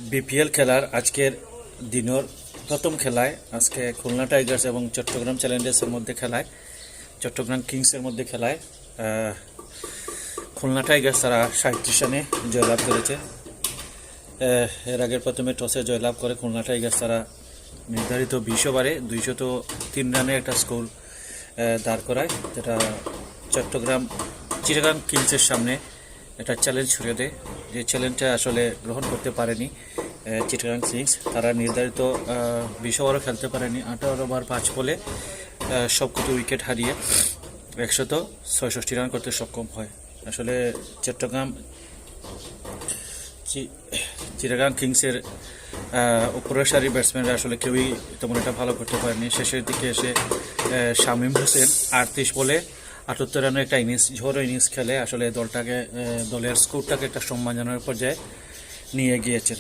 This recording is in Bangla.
বিপিএল খেলার আজকের দিনের প্রথম খেলায় আজকে খুলনা টাইগার্স এবং চট্টগ্রাম চ্যালেঞ্জার্সের মধ্যে খেলায় চট্টগ্রাম কিংসের মধ্যে খেলায় খুলনা টাইগার্স তারা 37 রানে জয়লাভ করেছে। এর আগের প্রথমে টসে জয়লাভ করে খুলনা টাইগার্স তারা নির্ধারিত 20 ওভারে 203 রানের একটা স্কোর দাঁড় করায়, যেটা চিটাগাং কিংসের সামনে একটা চ্যালেঞ্জ ছুড়ে দেয়। যে চ্যালেঞ্জটা আসলে গ্রহণ করতে পারেনি চিটাগাং কিংস। তারা নির্ধারিত 20 ওভারও খেলতে পারেনি। 18 ওভার 5 বলে সবকটি উইকেট হারিয়ে 166 রান করতে সক্ষম হয়। আসলে চিটাগাং কিংসের উপরের সারি ব্যাটসম্যানরা আসলে কেউই তেমন একটা ভালো করতে পারেনি। শেষের দিকে এসে শামীম হোসেন 38 বলে 78 রানের একটা ঝড়ো ইনিংস খেলে আসলে দলের স্কোরটাকে একটা সম্মানজনক পর্যায়ে নিয়ে গিয়েছেন।